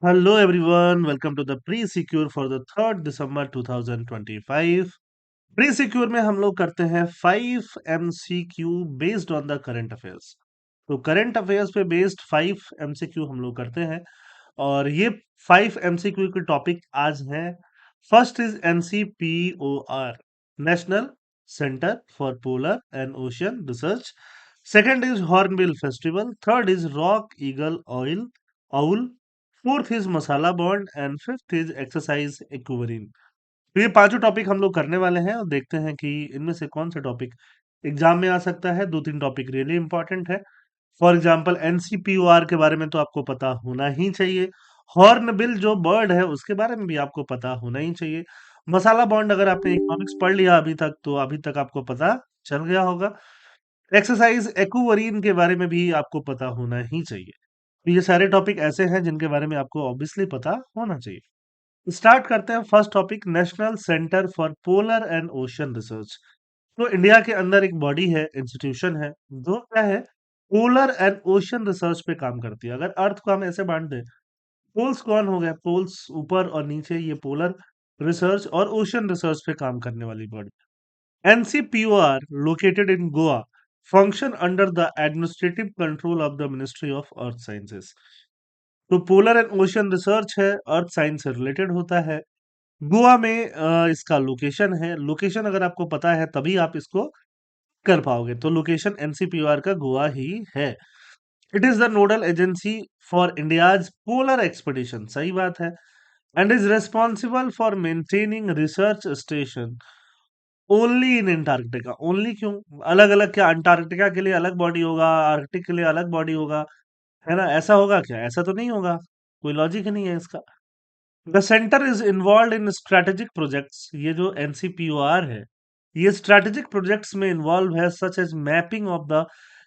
Hello everyone, welcome to the pre-secure for the 3rd December 2025. Pre-secure में हम लोग करते हैं 5 MCQ based on the current affairs. तो करंट अफेयर्स पे बेस्ड 5 एमसीक्यू हम लोग करते हैं और ये 5 एमसीक्यू के टॉपिक आज हैं। First is NCPOR, national centre for polar and ocean research. Second is hornbill festival. Third is rock eagle oil owl. Fourth is masala bond and fifth is exercise Ekuverin. तो ये पांचों टॉपिक हम लोग करने वाले हैं और देखते हैं कि इनमें से कौन सा टॉपिक एग्जाम में आ सकता है। दो तीन टॉपिक रियली इंपॉर्टेंट है। फॉर एग्जाम्पल एनसीपीओआर के बारे में तो आपको पता होना ही चाहिए। हॉर्न बिल जो बर्ड है उसके बारे में भी आपको पता होना ही चाहिए। मसाला बॉन्ड अगर आपने इकोनॉमिक्स पढ़ लिया अभी तक तो अभी तक आपको पता चल गया होगा। एक्सरसाइज एक्वारीन के बारे में भी आपको पता होना ही चाहिए। तो ये सारे टॉपिक ऐसे हैं जिनके बारे में आपको ऑब्वियसली पता होना चाहिए। स्टार्ट करते हैं first topic, national centre for polar and ocean research. तो इंडिया के अंदर एक बॉडी है, इंस्टीट्यूशन है, जो क्या है, पोलर एंड ओशन रिसर्च पे काम करती है। अगर अर्थ को हम ऐसे बांट दें, पोल्स कौन हो गया, पोल्स ऊपर और नीचे, ये पोलर रिसर्च और ओशन रिसर्च पे काम करने वाली body. NCPOR located in Goa, function under the administrative control of the ministry of earth sciences. तो पोलर एंड ओशन रिसर्च है, अर्थ साइंस से रिलेटेड होता है। गोवा में इसका लोकेशन है। लोकेशन अगर आपको पता है तभी आप इसको कर पाओगे। तो लोकेशन एनसीपीआर का गोवा ही है। It is the nodal agency for India's polar expedition, सही बात है। And is responsible for maintaining research station only in Antarctica. Only क्यों? अलग अलग क्या, अंटार्कटिका के लिए अलग बॉडी होगा, आर्कटिक के लिए अलग बॉडी होगा, है ना? ऐसा होगा क्या? ऐसा तो नहीं होगा, कोई लॉजिक ही नहीं है इसका। The centre is involve in strategic projects. ये जो एनसीपीओआर है, ये स्ट्रेटेजिक प्रोजेक्ट्स में इन्वॉल्व है, such as mapping of the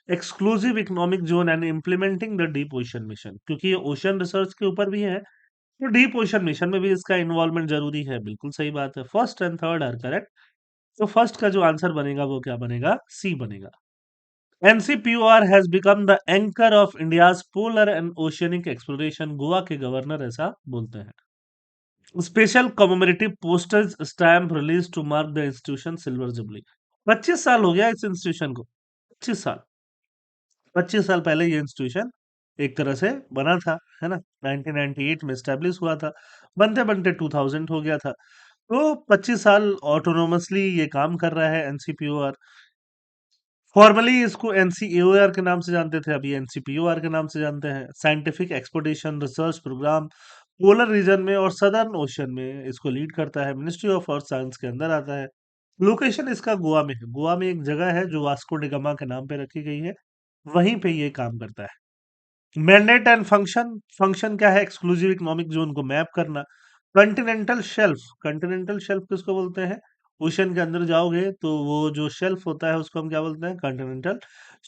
exclusive economic zone and implementing the deep ocean mission. क्योंकि ये ओशन रिसर्च के ऊपर भी है, तो डीप ओशन मिशन में भी इसका इन्वॉल्वमेंट जरूरी है। बिल्कुल सही बात है, first and third are correct. तो फर्स्ट का जो आंसर बनेगा वो क्या बनेगा? सी बनेगा। NCPOR has become the anchor of India's polar and oceanic exploration. Goa के गवर्नर ऐसा बोलते हैं। Special commemorative posters stamp release to mark the institution silver jubilee. 25 साल हो गया इस इंस्टीट्यूशन को। 25 साल, 25 साल पहले ये इंस्टीट्यूशन एक तरह से बना था, है ना? 1998 में स्टैब्लिश हुआ था, बनते बनते 2000 हो गया था। तो 25 साल ऑटोनोमसली ये काम कर रहा है एनसीपीओआर। फॉर्मली इसको एनसीएओआर के नाम से जानते थे, अभी एनसीपीओआर के नाम से जानते हैं। Scientific exportation research program polar region में और सदर्न ओशन में इसको लीड करता है। मिनिस्ट्री ऑफ अर्थ साइंस के अंदर आता है। लोकेशन इसका गोवा में है। गोवा में एक जगह है जो वास्को डिगामा के नाम पे रखी गई है, वहीं पे ये काम करता है। मैंडेट एंड फंक्शन, फंक्शन क्या है? एक्सक्लूसिव इकोनॉमिक जोन को मैप करना। कॉन्टिनेंटल शेल्फ, कॉन्टिनेंटल शेल्फ किसको बोलते हैं? ओशन के अंदर जाओगे तो वो जो शेल्फ होता है उसको हम क्या बोलते हैं? Continental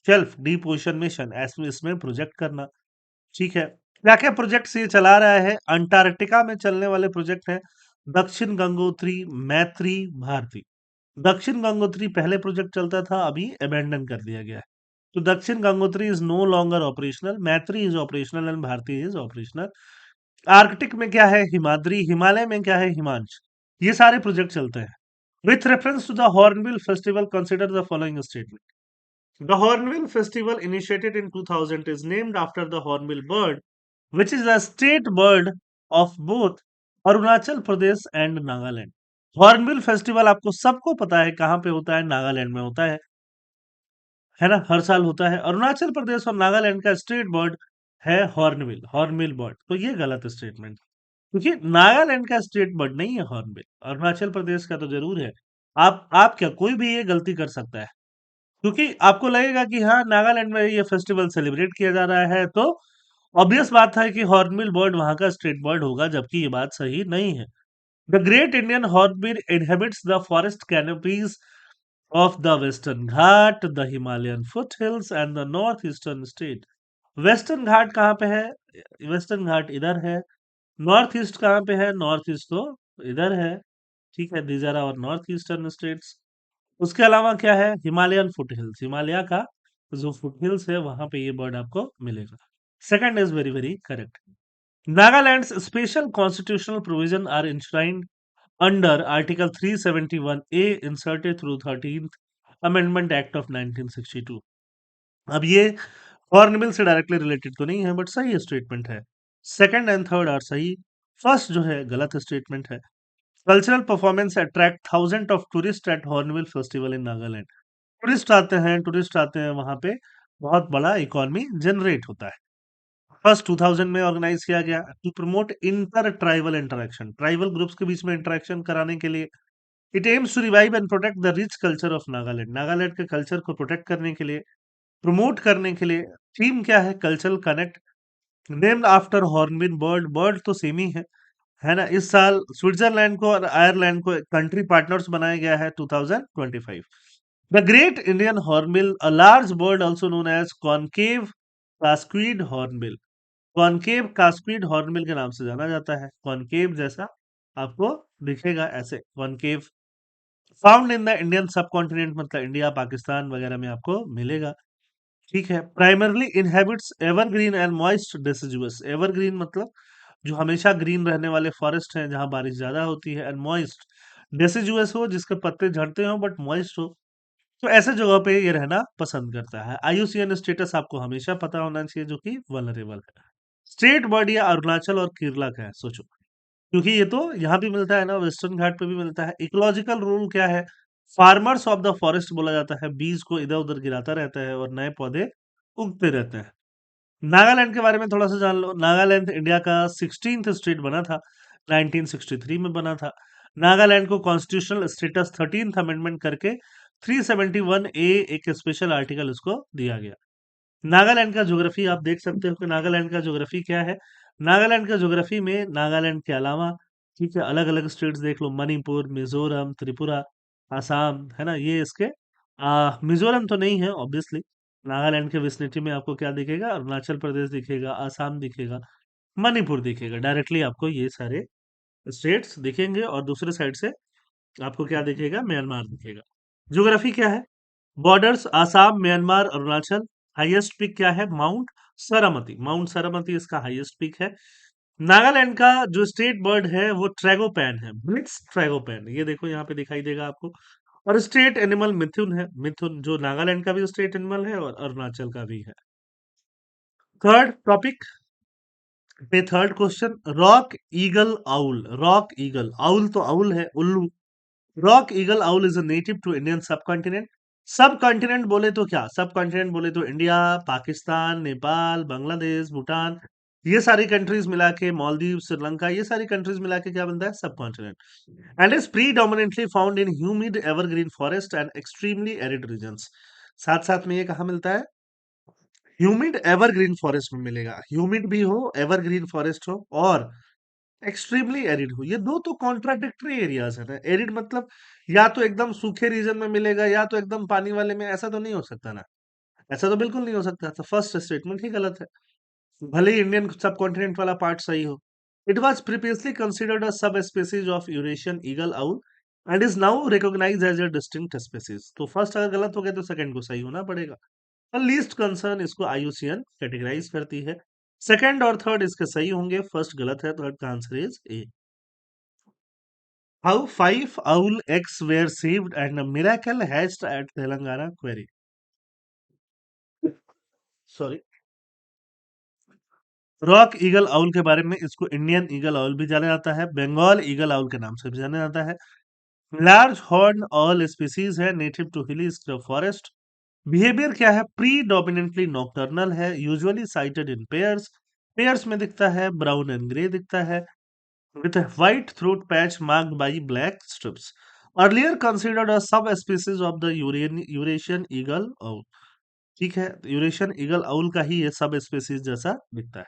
shelf. Deep ocean mission ऐसे इसमें प्रोजेक्ट करना, ठीक है। क्या क्या प्रोजेक्ट ये चला रहा है? अंटार्कटिका में चलने वाले प्रोजेक्ट है दक्षिण गंगोत्री, मैत्री, भारती। दक्षिण गंगोत्री पहले प्रोजेक्ट चलता था, अभी अबेंडन कर दिया गया है। तो Dakshin Gangotri is no longer operational, Maitri is operational and Bharati is operational. Arctic में क्या है? हिमाद्री। हिमालय में क्या है? हिमांश। ये सारे प्रोजेक्ट चलते हैं। With reference to the hornbill festival consider the following statement. The Hornbill Festival, initiated in 2000, is named after the hornbill bird, which is the state bird of both Arunachal Pradesh and Nagaland. Hornbill festival आपको सबको पता है कहाँ पे होता है? नागालैंड में होता है ना? हर साल होता है। अरुणाचल प्रदेश और नागालैंड का स्टेट बर्ड है हॉर्नबिल, हॉर्नबिल बर्ड। तो ये गलत स्टेटमेंट, क्योंकि नागालैंड का स्टेट बर्ड नहीं है हॉर्नबिल, अरुणाचल प्रदेश का तो जरूर है। आप क्या, कोई भी ये गलती कर सकता है, क्योंकि आपको लगेगा कि हाँ नागालैंड में ये फेस्टिवल सेलिब्रेट किया जा रहा है, तो ऑब्वियस बात है कि हॉर्नबिल बर्ड वहां का स्टेट बर्ड होगा, जबकि ये बात सही नहीं है। The great Indian hornbill inhabits the forest canopies of the Western Ghat, the Himalayan foothills and the north eastern state. Western Ghat कहाँ पे है? वेस्टर्न घाट इधर है। नॉर्थ ईस्ट कहाँ पे है? नॉर्थ ईस्ट तो इधर है, ठीक है। These are our north eastern states. उसके अलावा क्या है? हिमालयन फुटहिल्स, हिमालय का जो फुटहिल्स है वहां पे ये बर्ड आपको मिलेगा। Second is very very correct. Nagaland's special constitutional provision are enshrined under article 371A inserted through 13th amendment act of 1962। अब ये हॉर्नबिल से डायरेक्टली रिलेटेड तो नहीं है, बट सही स्टेटमेंट है। सेकंड एंड थर्ड आर सही। फर्स्ट जो है गलत स्टेटमेंट है। Cultural performance attract thousand of tourist at hornbill festival in Nagaland. Tourist आते हैं वहां पे, बहुत बड़ा इकोनॉमी जनरेट होता है। फर्स्ट 2000 में ऑर्गेनाइज किया गया to promote inter tribal interaction, tribal groups के बीच में इंटरेक्शन कराने के लिए। It aims to revive and protect the rich culture of Nagaland, Nagaland के कल्चर को प्रोटेक्ट करने के लिए, प्रमोट करने के लिए। थीम क्या है? Cultural connect, named after hornbill bird, bird तो सेम ही है ना। इस साल स्विट्जरलैंड को और आयरलैंड को कंट्री पार्टनर्स बनाया गया है 2025। The great Indian hornbill, a large bird also known as concave casqued hornbill, concave casqued hornbill के नाम से जाना जाता है। कॉनकेव जैसा आपको दिखेगा, ऐसे concave. Found in the Indian सब कॉन्टिनेंट, मतलब इंडिया पाकिस्तान वगैरह में आपको मिलेगा। ठीक है। Primarily inhabits evergreen and moist deciduous, evergreen मतलब जो हमेशा ग्रीन रहने वाले फॉरेस्ट हैं जहां बारिश ज्यादा होती है, एंड मॉइस्ट डेसिजुअस हो जिसके पत्ते झड़ते हो बट मॉइस्ट हो, तो ऐसे जगह पे ये रहना पसंद करता है। आईयूसीएन स्टेटस आपको हमेशा पता होना चाहिए, जो कि वनरेबल है। स्टेट बर्ड या अरुणाचल और केरला का है, सोचो, क्योंकि ये तो यहाँ भी मिलता है ना, वेस्टर्न घाट पे भी मिलता है। इकोलॉजिकल रूल क्या है? फार्मर्स ऑफ द फॉरेस्ट बोला जाता है, बीज को इधर उधर गिराता रहता है और नए पौधे उगते रहते हैं। नागालैंड के बारे में थोड़ा सा जान लो। नागालैंड इंडिया का 16th स्टेट बना था, 1963 में बना था। नागालैंड को कॉन्स्टिट्यूशनल स्टेटस 13th अमेंडमेंट करके 371A एक स्पेशल आर्टिकल इसको दिया गया। नागालैंड का ज्योग्राफी आप देख सकते हो कि नागालैंड का ज्योग्राफी क्या है। नागालैंड का ज्योग्राफी में नागालैंड के अलावा, ठीक है, अलग अलग स्टेट्स देख लो, मणिपुर, मिजोरम, त्रिपुरा, आसाम, है ना, ये इसके मिजोरम तो नहीं है ऑब्वियसली। नागालैंड के विसिनिटी में आपको क्या दिखेगा? अरुणाचल प्रदेश दिखेगा, आसाम दिखेगा, मणिपुर दिखेगा। डायरेक्टली आपको ये सारे स्टेट्स दिखेंगे और दूसरे साइड से आपको क्या दिखेगा? म्यांमार दिखेगा। ज्योग्राफी क्या है? Borders Assam, Myanmar, Arunachal. Highest peak क्या है? माउंट सारामती, माउंट सारामती इसका हाईएस्ट पीक है। नागालैंड का जो स्टेट बर्ड है वो ट्रैगोपैन है, ब्लिट्स ट्रैगोपैन, ये देखो यहाँ पे दिखाई देगा आपको। और स्टेट एनिमल मिथुन है, मिथुन जो नागालैंड का भी स्टेट एनिमल है और अरुणाचल का भी है। थर्ड टॉपिक पे third question, rock eagle owl, rock eagle owl तो आउल है, उल्लू। Rock eagle owl is a native to Indian सब कॉन्टिनेंट। सब कॉन्टिनेंट बोले तो क्या? सब कॉन्टिनेंट बोले तो इंडिया, पाकिस्तान, नेपाल, बांग्लादेश, भूटान, ये सारी कंट्रीज मिला के, मालदीव, श्रीलंका, ये सारी कंट्रीज मिला के क्या बनता है? Sub continent. And is predominantly found in humid evergreen forest and extremely arid regions. साथ साथ में ये कहाँ मिलता है? ह्यूमिड एवरग्रीन फॉरेस्ट में मिलेगा। ह्यूमिड भी हो, एवरग्रीन फॉरेस्ट हो, और एक्सट्रीमली एरिड हो, ये दो तो कॉन्ट्राडिक्टरी एरियाज है ना। एरिड मतलब या तो एकदम सूखे रीजन में मिलेगा या तो एकदम पानी वाले में, ऐसा तो नहीं हो सकता ना। ऐसा तो बिल्कुल नहीं हो सकता, तो फर्स्ट स्टेटमेंट ही गलत है, भले ही इंडियन सब कॉन्टिनेंट वाला पार्ट सही हो। It was previously considered a subspecies of Eurasian eagle owl and is now recognized as a distinct species. तो फर्स्ट अगर गलत हो गया तो सेकंड को सही होना पड़ेगा। और लीस्ट कंसर्न इसको आईयूसीएन कैटेगराइज करती है। सेकंड और थर्ड इसके सही होंगे, फर्स्ट गलत है, थर्ड का answer is a. How five owl eggs were saved and a miracle hatched at Telangana quarry? Sorry. Rock eagle owl के बारे में, इसको इंडियन ईगल आउल भी जाना जाता है, बंगाल ईगल आउल के नाम से भी जाना जाता है। लार्ज हॉर्न ऑल स्पीसीज है, नेटिव टू हिली स्क्रब फॉरेस्ट। बिहेवियर क्या है? प्रीडोमिनेंटली नॉक्टर्नल है, यूजुअली साइटेड इन पेयर्स, पेयर्स में दिखता है, ब्राउन एंड ग्रे दिखता है, with a white throat patch marked by black strips. Earlier considered a subspecies of the Eurasian eagle owl. ठीक है, यूरेशियन ईगल आउल का ही ये सब स्पेसीज जैसा दिखता है।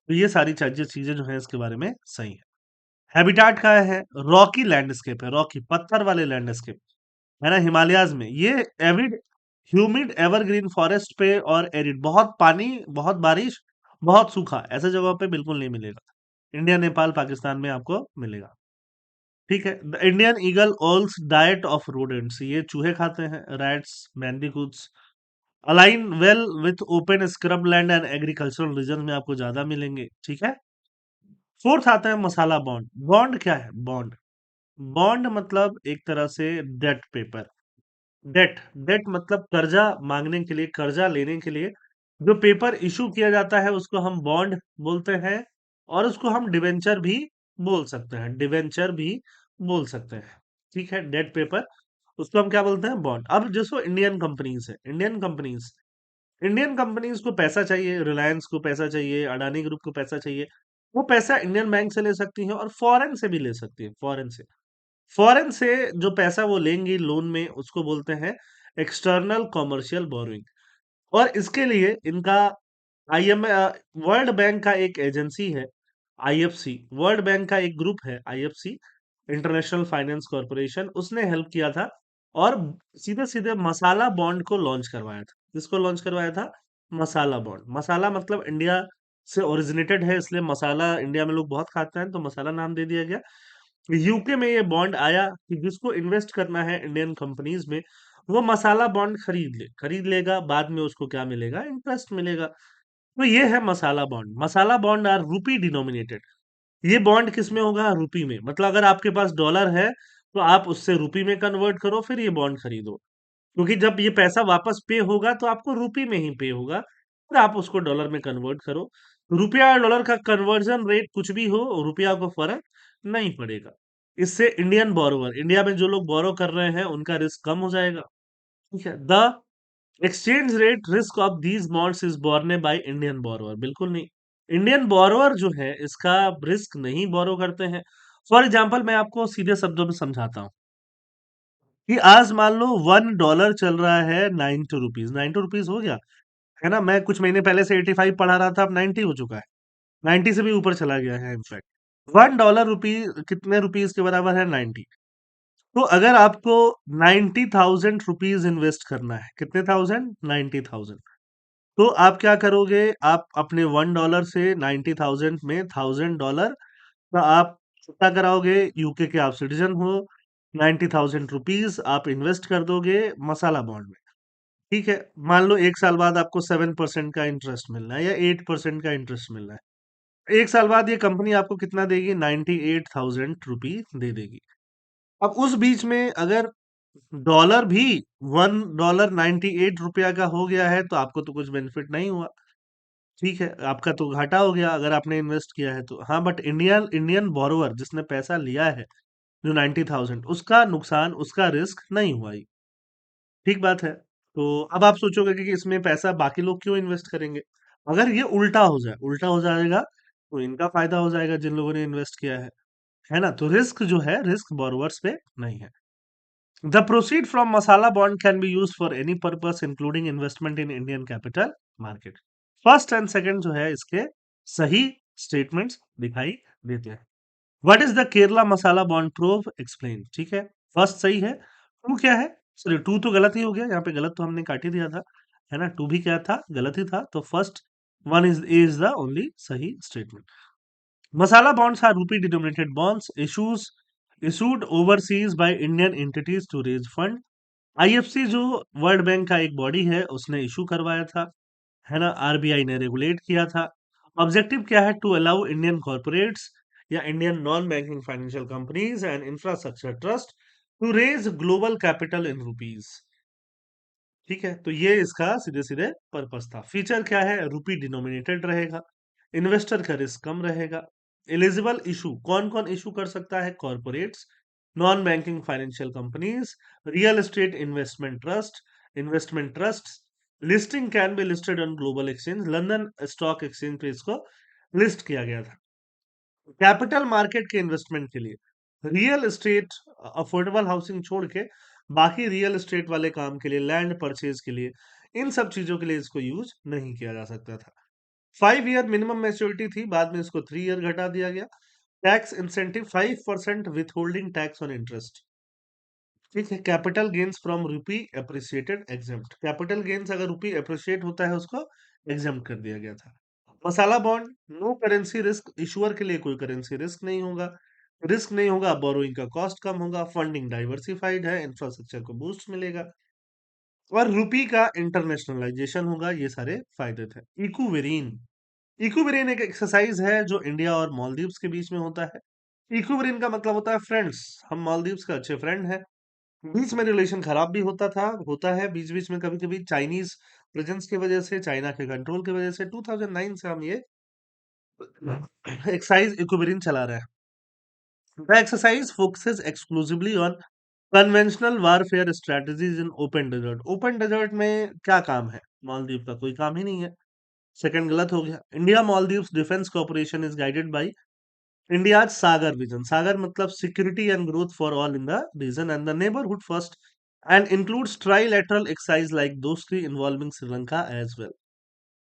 तो ये सारी चीजें चीजें जो है इसके बारे में सही है। हैबिटाट का है, रॉकी लैंडस्केप है, रॉकी पत्थर वाले लैंडस्केप, है ना, हिमालयाज में। ये एविड ह्यूमिड एवरग्रीन फॉरेस्ट पे और एरिड, बहुत पानी, बहुत बारिश, बहुत सूखा, ऐसे जगहों पे बिल्कुल नहीं मिलेगा। इंडिया, नेपाल, पाकिस्तान में आपको मिलेगा। ठीक है। The Indian eagle owl's diet of rodents, ये चूहे खाते हैं, rats, bandicoots. Align well with open scrub land and agricultural region में आपको ज्यादा मिलेंगे। ठीक है। फोर्थ आता है मसाला बॉन्ड। बॉन्ड क्या है? बॉन्ड, बॉन्ड मतलब एक तरह से डेट पेपर। डेट, डेट मतलब कर्जा मांगने के लिए, कर्जा लेने के लिए जो पेपर इशू किया जाता है उसको हम बॉन्ड बोलते हैं। और उसको हम डिवेंचर भी बोल सकते हैं, डिवेंचर भी बोल सकते हैं। ठीक है, डेट पेपर, उसको हम क्या बोलते हैं? बॉन्ड। अब जैसो इंडियन कंपनीज है, इंडियन कंपनीज, इंडियन कंपनीज को पैसा चाहिए, रिलायंस को पैसा चाहिए, अडानी ग्रुप को पैसा चाहिए, वो पैसा इंडियन बैंक से ले सकती है और फॉरेन से भी ले सकती है, फॉरेन से। फॉरेन से जो पैसा वो लेंगी लोन में उसको बोलते हैं एक्सटर्नल कॉमर्शियल बोरोइंग। और इसके लिए इनका आईएम वर्ल्ड बैंक का एक एजेंसी है, आईएफसी, वर्ल्ड बैंक का एक ग्रुप है आईएफसी, इंटरनेशनल फाइनेंस कॉरपोरेशन, उसने हेल्प किया था। और सीधे सीधे मसाला बॉन्ड को लॉन्च करवाया था। किसको लॉन्च करवाया था? मसाला बॉन्ड। मसाला मतलब इंडिया से ओरिजिनेटेड है, इसलिए मसाला इंडिया में लोग बहुत खाते हैं तो मसाला नाम दे दिया गया। यूके में ये बॉन्ड आया कि जिसको इन्वेस्ट करना है इंडियन कंपनीज में, वो मसाला बॉन्ड खरीद लेगा, बाद में उसको क्या मिलेगा? इंटरेस्ट मिलेगा। तो ये है masala bond. Masala bond are rupee denominated. ये बॉन्ड किस में होगा? रूपी में। मतलब अगर आपके पास डॉलर है तो आप उससे रूपी में कन्वर्ट करो, फिर ये बॉन्ड खरीदो। क्योंकि जब ये पैसा वापस पे होगा तो आपको रूपी में ही पे होगा, फिर आप उसको डॉलर में कन्वर्ट करो। रुपया और डॉलर का कन्वर्जन रेट कुछ भी हो, रुपया को फर्क नहीं पड़ेगा। इससे इंडियन बोरोवर, इंडिया में जो लोग बोरो कर रहे हैं उनका रिस्क कम हो जाएगा। ठीक है। The exchange rate risk of these bonds is borne by Indian borrower. बिल्कुल नहीं, इंडियन बोरोवर जो है इसका रिस्क नहीं बोरो करते हैं। फॉर एग्जाम्पल मैं आपको सीधे शब्दों में समझाता हूँ कि आज मान लो $1 चल रहा है 90 रुपीज, 90 रुपीज हो गया है ना? मैं कुछ महीने पहले से 85 पढ़ा रहा था, अब 90 हो चुका है, 90 से भी ऊपर चला गया है इनफैक्ट। $1 कितने रुपीज के बराबर है? 90। तो अगर आपको 90,000 रुपीज इन्वेस्ट करना है, कितने थाउजेंड? 90,000। तो आप क्या करोगे? आप अपने $1 से 90,000 में $1,000 का आप कितना कराओगे? यूके के आप सिटीजन हो, 90,000 रुपीज आप इन्वेस्ट कर दोगे मसाला बॉन्ड में। ठीक है, मान लो एक साल बाद आपको 7% का इंटरेस्ट मिल रहा है या 8% का इंटरेस्ट मिल रहा है। एक साल बाद ये कंपनी आपको कितना देगी? 98,000 रुपी दे देगी। अब उस बीच में अगर डॉलर भी $1.98 का हो गया है तो आपको तो कुछ बेनिफिट नहीं हुआ। ठीक है, आपका तो घाटा हो गया अगर आपने इन्वेस्ट किया है तो। हाँ, बट इंडियन इंडियन बोरोवर जिसने पैसा लिया है, जो 90,000, उसका नुकसान, उसका रिस्क नहीं हुआ ये। ठीक बात है। तो अब आप सोचोगे कि इसमें पैसा बाकी लोग क्यों इन्वेस्ट करेंगे? अगर ये उल्टा हो जाए, उल्टा हो जाएगा तो इनका फायदा हो जाएगा जिन लोगों ने इन्वेस्ट किया है ना? तो रिस्क जो है, रिस्क बोरोवर्स पे नहीं है। The proceed from masala bond can be used for any purpose including investment in Indian capital market. First and second जो है इसके सही स्टेटमेंट्स दिखाई देते हैं। What is the Kerala masala bond proof? Explain. ठीक है, फर्स्ट सही है। टू क्या है? सॉरी, टू तो गलत ही हो गया, यहाँ पे गलत तो हमने काट ही दिया था, है ना? टू भी क्या था? गलत ही था। तो first one is the only सही statement. Masala bonds are rupee denominated bonds issued overseas by Indian entities to raise fund। IFC जो वर्ल्ड बैंक का एक बॉडी है उसने इशू करवाया था, है ना? आरबीआई ने रेगुलेट किया था। ऑब्जेक्टिव क्या है? टू अलाउ इंडियन कॉर्पोरेट्स या Indian non banking financial companies and infrastructure trust to raise global capital in rupees. ठीक है, तो ये इसका सीधे सीधे पर्पस था। फीचर क्या है? रूपी डिनोमिनेटेड रहेगा, इन्वेस्टर का रिस्क कम रहेगा। एलिजिबल इशू, कौन कौन इशू कर सकता है? Corporates, non banking financial companies, real estate investment trust. Listing can be listed on global exchange, London stock exchange पे इसको लिस्ट किया गया था। कैपिटल मार्केट के इन्वेस्टमेंट के लिए, रियल एस्टेट, अफोर्डेबल हाउसिंग छोड़ के बाकी रियल एस्टेट वाले काम के लिए, लैंड परचेज के लिए, इन सब चीजों के लिए इसको यूज नहीं किया जा सकता था। 5 ईयर मिनिमम मैच्योरिटी थी, बाद में इसको 3 ईयर घटा दिया गया। Tax incentive 5% with holding tax on interest. ठीक है, कैपिटल गेन्स फ्रॉम रूपी अप्रिसिएटेड एग्जेम्प्ट, कैपिटल गेन्स अगर रूपी अप्रिशिएट होता है उसको एग्जेम्प्ट कर दिया गया था। Masala bond, no currency risk, issuer के लिए कोई करेंसी रिस्क नहीं होगा। रिस्क नहीं होगा, बोरोइंग का कॉस्ट कम होगा, फंडिंग डाइवर्सिफाइड है, इंफ्रास्ट्रक्चर को बूस्ट मिलेगा और रुपी का इंटरनेशनलाइजेशन होगा। ये सारे फायदे थे। इक्विवेरिन, इक्विबेरियन एक एक्सरसाइज है जो इंडिया और मालदीव्स के बीच में होता है। इक्विबेरियन का मतलब होता है फ्रेंड्स, हम मालदीव्स का अच्छे फ्रेंड हैं। बीच में रिलेशन खराब भी होता है बीच बीच में, कभी कभी चाइनीज प्रेजेंस की वजह से, चाइना के कंट्रोल की वजह से 2009 से हम ये एक्सरसाइज इक्विबेरियन चला रहे हैं। The exercise focuses exclusively on conventional warfare strategies in open desert. Open desert में क्या काम है मालदीव का? कोई काम ही नहीं है। सेकंड गलत हो गया। India Maldives defence cooperation is guided by India's SAGAR vision. SAGAR मतलब security and growth for all in the region and the neighbourhood first, and includes trilateral exercise like Dosti involving Sri Lanka as well.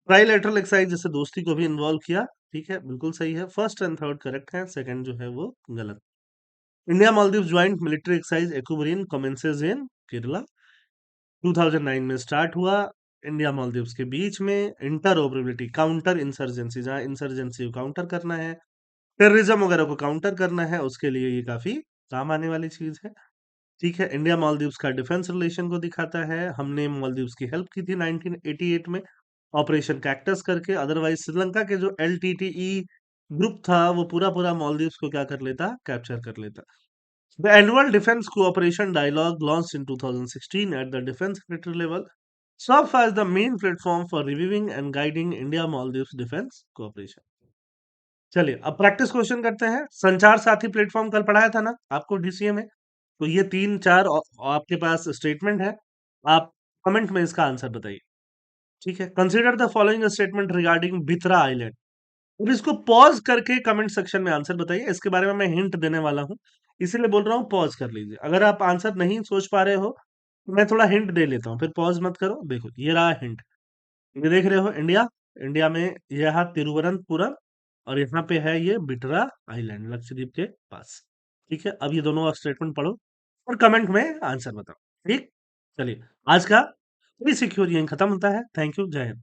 Trilateral exercise जैसे दोस्ती को भी involve किया। ठीक है, बिल्कुल सही है। फर्स्ट एंड थर्ड करेक्ट है, सेकंड जो है वो गलत। India Maldive joint military exercise Ekuverin commences in Kerala. 2009 में स्टार्ट हुआ। इंडिया मालदीव्स के बीच में इंटर ऑपरेबिलिटी, काउंटर इंसर्जेंसी, जहां इंसर्जेंसी को काउंटर करना है, टेररिज्म वगैरह को काउंटर करना है, उसके लिए ये काफी काम आने वाली चीज है। ठीक है, इंडिया मालदीव्स का डिफेंस रिलेशन को दिखाता है। हमने मालदीव्स की हेल्प की थी 1988 में ऑपरेशन कैक्टस करके। अदरवाइज श्रीलंका के जो एलटीटीई ग्रुप था वो पूरा पूरा मालदीव्स को क्या कर लेता, कैप्चर कर लेता। The annual defense cooperation dialogue launched in 2016 at the defense secretary level serves as the main platform for reviewing and guiding India Maldives defense cooperation. चलिए अब प्रैक्टिस क्वेश्चन करते हैं। संचार साथी प्लेटफॉर्म कल पढ़ाया था ना आपको डीसीए में, तो ये तीन चार आपके पास स्टेटमेंट है। आप कमेंट में इसका आंसर बताइए। ठीक है, consider the following statement regarding Bitra island. अब इसको पॉज करके कमेंट सेक्शन में आंसर बताइए। इसके बारे में मैं हिंट देने वाला हूं, इसीलिए बोल रहा हूँ पॉज कर लीजिए। अगर आप आंसर नहीं सोच पा रहे हो तो मैं थोड़ा हिंट दे लेता हूँ, फिर पॉज मत करो। देखो ये रहा हिंट, ये देख रहे हो इंडिया, इंडिया में यह तिरुवनंतपुरम और यहाँ पे है ये बिटरा आइलैंड लक्षद्वीप के पास। ठीक है, अब ये दोनों स्टेटमेंट पढ़ो और कमेंट में आंसर बताओ। ठीक, चलिए आज का प्री सिक्योर यहीं खत्म होता है। थैंक यू, जय हिंद।